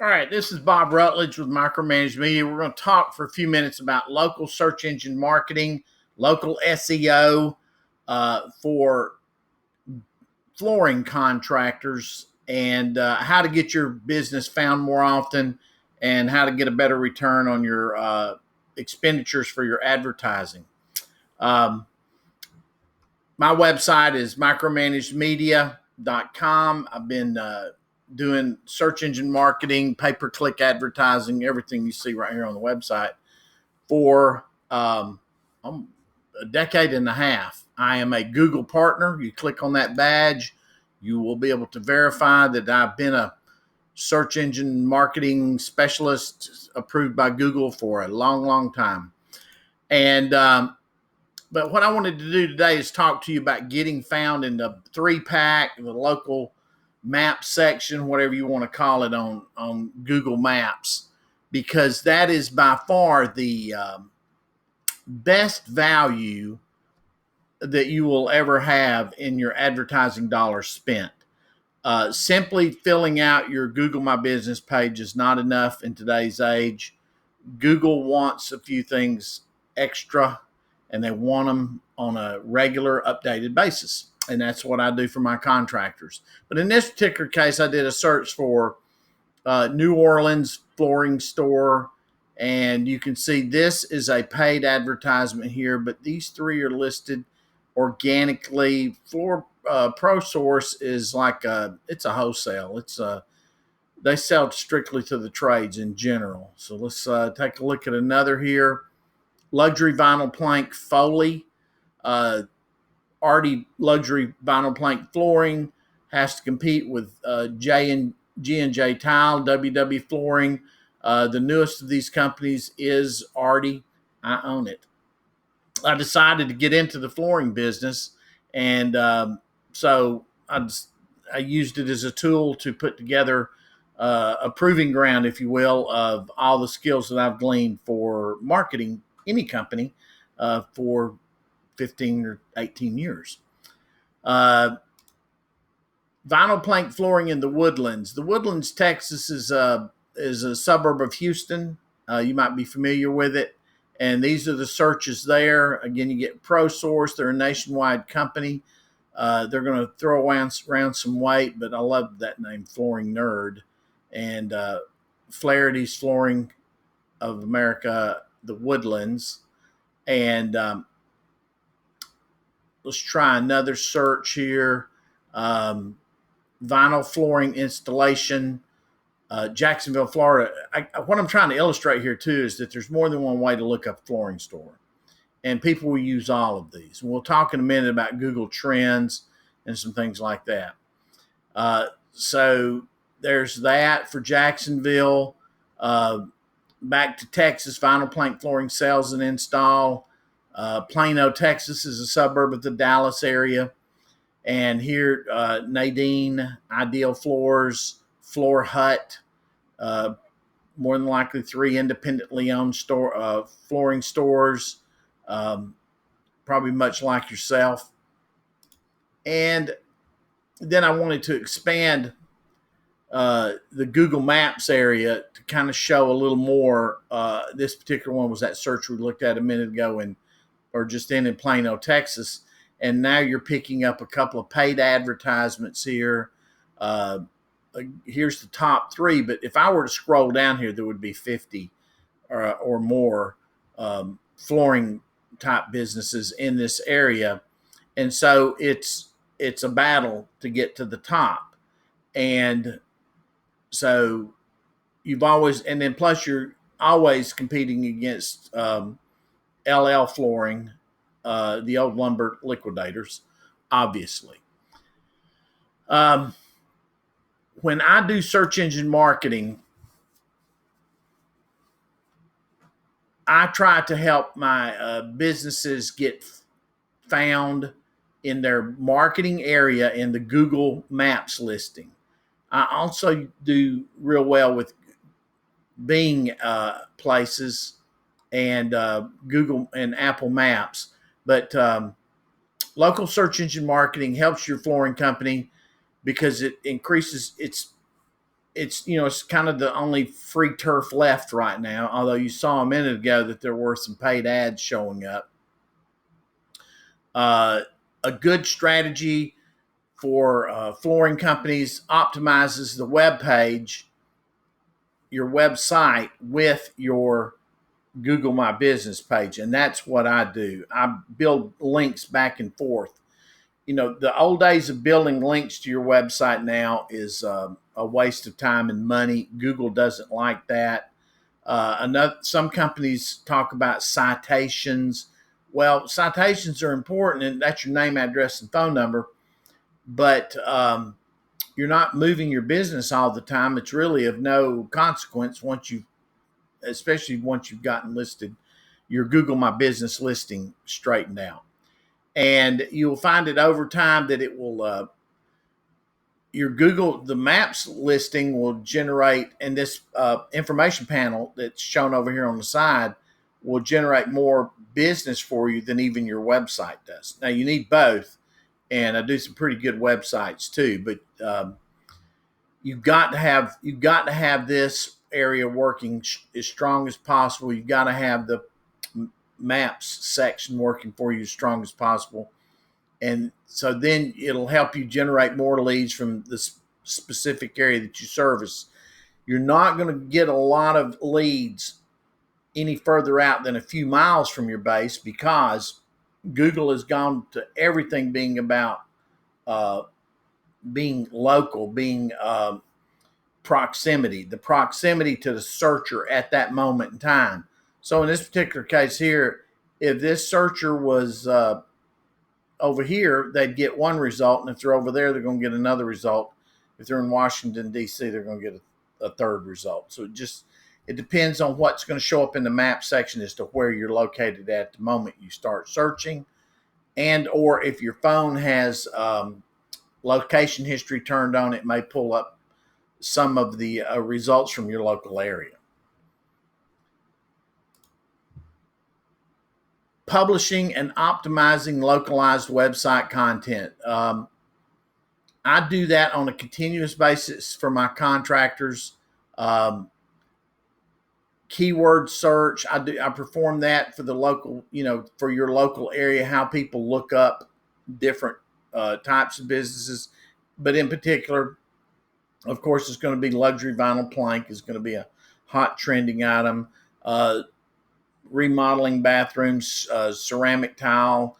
All right, this is Bob Rutledge with Micromanaged Media. We're going to talk for a few minutes about local search engine marketing, local SEO for flooring contractors, and how to get your business found more often and how to get a better return on your expenditures for your advertising. Um, my website is micromanagedmedia.com. I've been doing search engine marketing, pay-per-click advertising, everything you see right here on the website for a decade and a half. I am a Google partner. You click on that badge, you will be able to verify that I've been a search engine marketing specialist approved by Google for a long, long time. And but what I wanted to do today is talk to you about getting found in the 3-pack, the local map section, whatever you want to call it on Google Maps, because that is by far the best value that you will ever have in your advertising dollars spent. Simply filling out your Google My Business page is not enough in today's age. Google wants a few things extra, and they want them on a regular, updated basis. And that's what I do for my contractors. But in this particular case, I did a search for New Orleans flooring store. And you can see this is a paid advertisement here, but these three are listed organically. Floor ProSource is like it's a wholesale. They sell strictly to the trades in general. So let's take a look at another here. Luxury vinyl plank Foley, Arty luxury vinyl plank flooring has to compete with G&J Tile, WW Flooring. The newest of these companies is Arty. I own it. I decided to get into the flooring business, and so I used it as a tool to put together a proving ground, if you will, of all the skills that I've gleaned for marketing any company for 15 or 18 years. Vinyl plank flooring in the Woodlands. The Woodlands, Texas is a suburb of Houston. You might be familiar with it. And these are the searches there. Again, you get ProSource. They're a nationwide company. They're going to throw around some weight, but I love that name, Flooring Nerd. And Flaherty's Flooring of America, the Woodlands. And let's try another search here. Vinyl flooring installation, Jacksonville, Florida. What I'm trying to illustrate here, too, is that there's more than one way to look up a flooring store. And people will use all of these. And we'll talk in a minute about Google Trends and some things like that. So there's that for Jacksonville. Back to Texas, vinyl plank flooring sales and install. Plano, Texas is a suburb of the Dallas area. And here, Nadine, Ideal Floors, Floor Hut, more than likely 3 independently owned flooring stores, probably much like yourself. And then I wanted to expand the Google Maps area to kind of show a little more. This particular one was that search we looked at a minute ago in Plano, Texas. And now you're picking up a couple of paid advertisements here. Here's the top 3. But if I were to scroll down here, there would be 50 or more flooring type businesses in this area. And so it's a battle to get to the top. And so plus you're always competing against LL Flooring, the old lumber liquidators, obviously. When I do search engine marketing, I try to help my businesses get found in their marketing area in the Google Maps listing. I also do real well with Bing places and Google and Apple Maps. But local search engine marketing helps your flooring company because it increases its it's kind of the only free turf left right now. Although you saw a minute ago that there were some paid ads showing up. A good strategy for flooring companies optimizes the web page, your website, with your Google My Business page. And that's what I do. I build links back and forth. The old days of building links to your website now is a waste of time and money. Google doesn't like that. Some companies talk about citations. Well, citations are important, and that's your name, address, and phone number. But you're not moving your business all the time. It's really of no consequence especially once you've gotten listed, your Google My Business listing straightened out. And you'll find it over time that it will, the Maps listing will generate, and this information panel that's shown over here on the side will generate more business for you than even your website does. Now, you need both, and I do some pretty good websites too, but you've got to have this area working as strong as possible. You've got to have the maps section working for you as strong as possible. And so then it'll help you generate more leads from the specific area that you service. You're not going to get a lot of leads any further out than a few miles from your base, because Google has gone to everything being about being local, being proximity, the proximity to the searcher at that moment in time. So in this particular case here, if this searcher was over here, they'd get one result, and if they're over there, they're going to get another result. If they're in Washington, D.C., they're going to get a third result. So it depends on what's going to show up in the map section as to where you're located at the moment you start searching, and or if your phone has location history turned on, it may pull up some of the results from your local area. Publishing and optimizing localized website content. I do that on a continuous basis for my contractors. Keyword search, I perform that for the local, for your local area, how people look up different types of businesses. But in particular, of course, it's going to be luxury vinyl plank is going to be a hot trending item. Remodeling bathrooms, ceramic tile,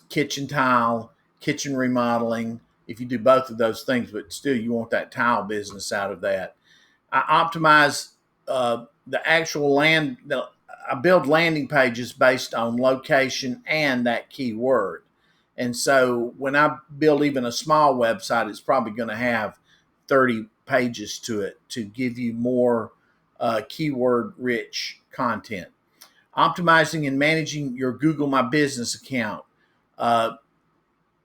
kitchen tile, kitchen remodeling. If you do both of those things, but still you want that tile business out of that. I optimize the actual land. I build landing pages based on location and that keyword. And so when I build even a small website, it's probably going to have 30 pages to it to give you more keyword rich content. Optimizing and managing your Google My Business account.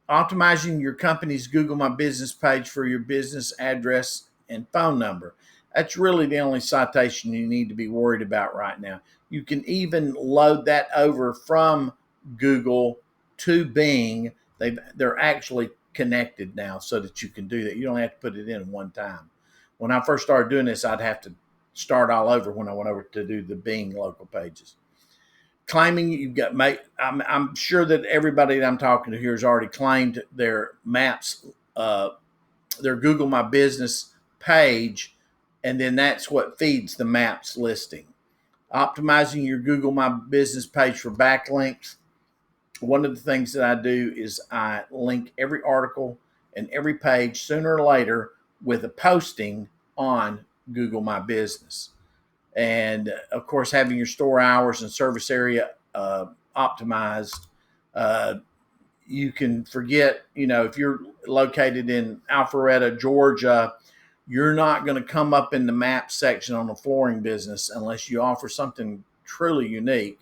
Optimizing your company's Google My Business page for your business address and phone number. That's really the only citation you need to be worried about right now. You can even load that over from Google to Bing. They're actually connected now so that you can do that. You don't have to put it in one time. When I first started doing this, I'd have to start all over when I went over to do the Bing local pages. Claiming you've got, I'm sure that everybody that I'm talking to here has already claimed their maps, their Google My Business page, and then that's what feeds the maps listing. Optimizing your Google My Business page for backlinks. One of the things that I do is I link every article and every page sooner or later with a posting on Google My Business. And of course, having your store hours and service area optimized. You can forget, if you're located in Alpharetta, Georgia, you're not going to come up in the map section on the flooring business unless you offer something truly unique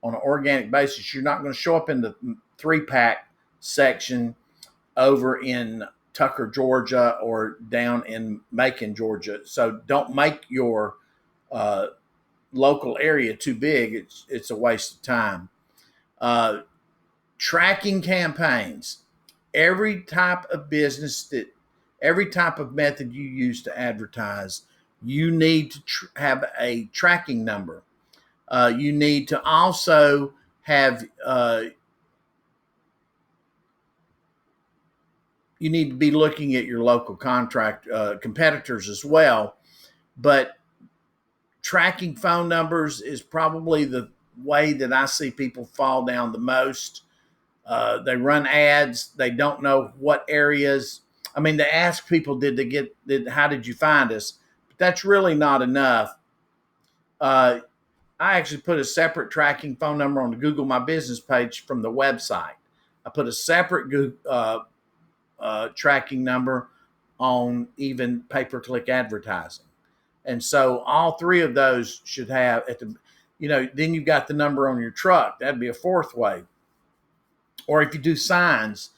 on an organic basis. You're not going to show up in the 3-pack section over in Tucker, Georgia, or down in Macon, Georgia. So don't make your local area too big. It's a waste of time. Tracking campaigns. Every type of business that every type of method you use to advertise, you need to have a tracking number. You need to also have you need to be looking at your local competitors as well. But tracking phone numbers is probably the way that I see people fall down the most. They run ads. They don't know what areas. I mean, they ask people, how did you find us? But that's really not enough. I actually put a separate tracking phone number on the Google My Business page from the website. I put a separate Google, tracking number on even pay-per-click advertising. And so all three of those should have then you've got the number on your truck. That'd be a fourth way. Or if you do signs,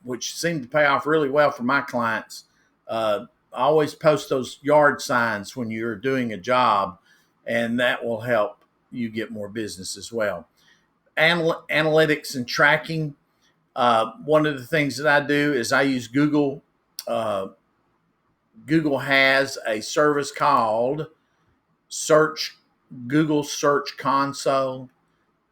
which seem to pay off really well for my clients, I always post those yard signs when you're doing a job, and that will help you get more business as well. Analytics and tracking. One of the things that I do is I use Google. Google has a service called Google Search Console.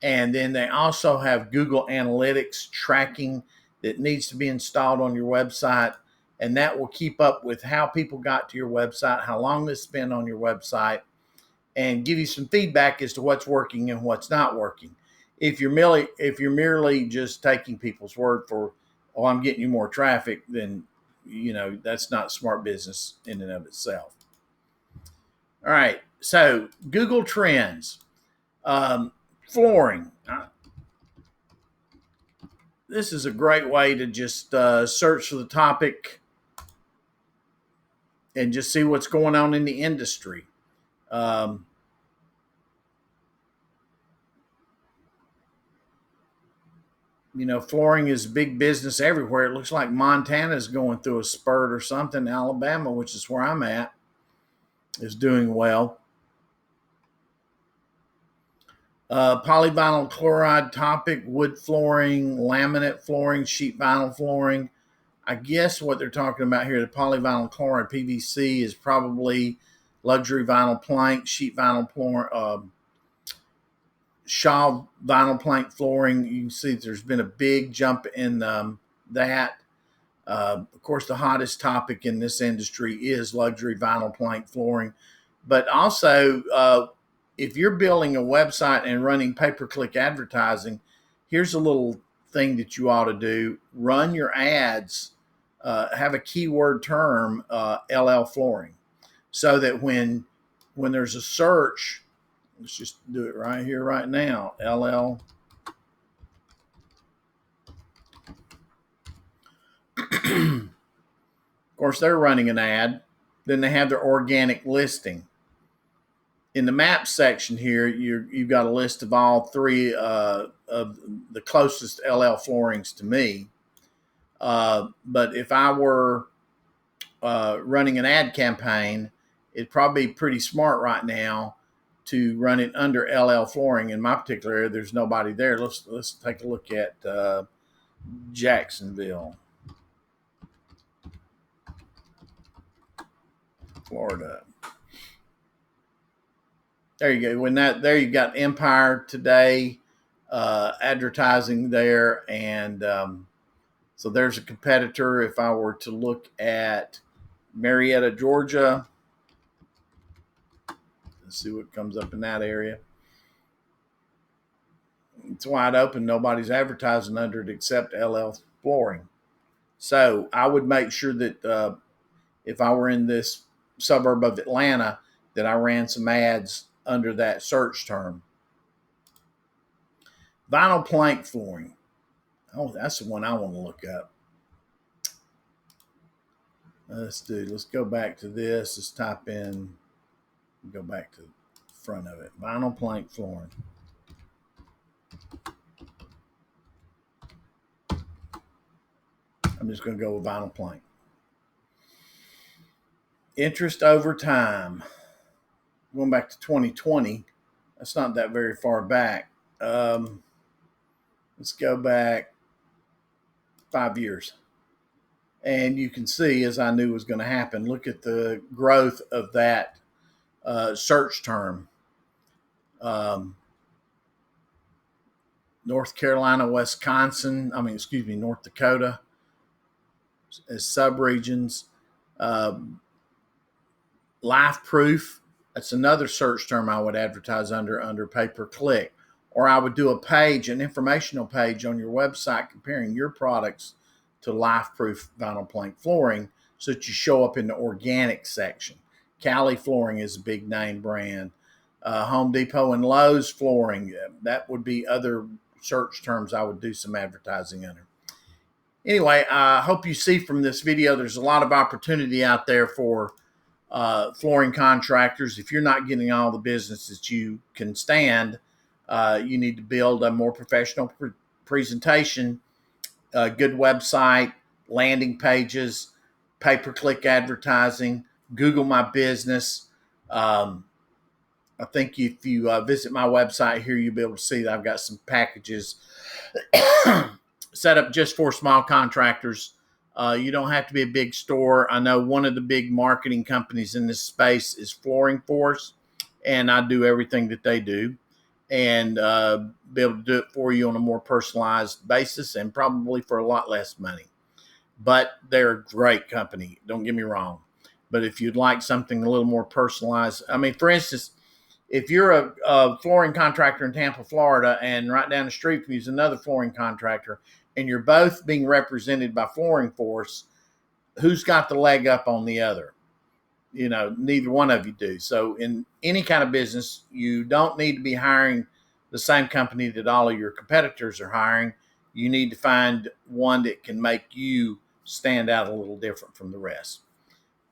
And then they also have Google Analytics tracking that needs to be installed on your website. And that will keep up with how people got to your website, how long they spent on your website, and give you some feedback as to what's working and what's not working. If you're merely just taking people's word for, oh, I'm getting you more traffic, then that's not smart business in and of itself. All right, so Google Trends, flooring. This is a great way to just search for the topic and just see what's going on in the industry. Flooring is big business everywhere. It looks like Montana's going through a spurt or something. Alabama, which is where I'm at, is doing well. Polyvinyl chloride topic, wood flooring, laminate flooring, sheet vinyl flooring. I guess what they're talking about here, the polyvinyl chloride PVC, is probably luxury vinyl plank, sheet vinyl flooring, Shaw vinyl plank flooring. You can see there's been a big jump in that. Of course, the hottest topic in this industry is luxury vinyl plank flooring. But also, if you're building a website and running pay-per-click advertising, here's a little thing that you ought to do. Run your ads, have a keyword term, LL flooring, so that when there's a search, let's just do it right here, right now. LL. Of course, they're running an ad. Then they have their organic listing. In the map section here, you've got a list of all three of the closest LL floorings to me. But if I were running an ad campaign, it'd probably be pretty smart right now to run it under LL flooring. In my particular area, there's nobody there. Let's take a look at Jacksonville, Florida. There you go. There you got Empire Today advertising there, and so there's a competitor. If I were to look at Marietta, Georgia, let's see what comes up in that area. It's wide open. Nobody's advertising under it except LL Flooring. So I would make sure that if I were in this suburb of Atlanta, that I ran some ads under that search term. Vinyl plank flooring. Oh, that's the one I want to look up. Let's go back to this. Let's type in, go back to the front of it. Vinyl plank flooring. I'm just going to go with vinyl plank. Interest over time. Going back to 2020. That's not that very far back. Let's go back 5 years. And you can see, as I knew was going to happen, look at the growth of that search term. North Carolina, Wisconsin, North Dakota as subregions. Life proof, that's another search term I would advertise under pay-per-click. Or I would do a page, an informational page on your website comparing your products to life proof vinyl plank flooring so that you show up in the organic section. Cali Flooring is a big name brand. Home Depot and Lowe's flooring, that would be other search terms I would do some advertising under. Anyway, I hope you see from this video there's a lot of opportunity out there for flooring contractors. If you're not getting all the business that you can stand, you need to build a more professional presentation, a good website, landing pages, pay-per-click advertising, Google My Business. I think if you visit my website here, you'll be able to see that I've got some packages set up just for small contractors. You don't have to be a big store. I know one of the big marketing companies in this space is Flooring Force, and I do everything that they do and be able to do it for you on a more personalized basis and probably for a lot less money. But they're a great company. Don't get me wrong. But if you'd like something a little more personalized, for instance, if you're a flooring contractor in Tampa, Florida, and right down the street from you is another flooring contractor, and you're both being represented by Flooring Force, who's got the leg up on the other? Neither one of you do. So in any kind of business, you don't need to be hiring the same company that all of your competitors are hiring. You need to find one that can make you stand out a little different from the rest.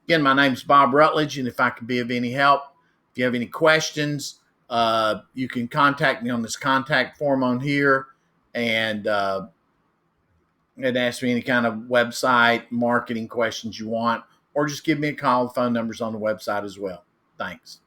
Again, my name's Bob Rutledge, and if I can be of any help, if you have any questions, you can contact me on this contact form on here and ask me any kind of website marketing questions you want, or just give me a call. The phone number's on the website as well. Thanks.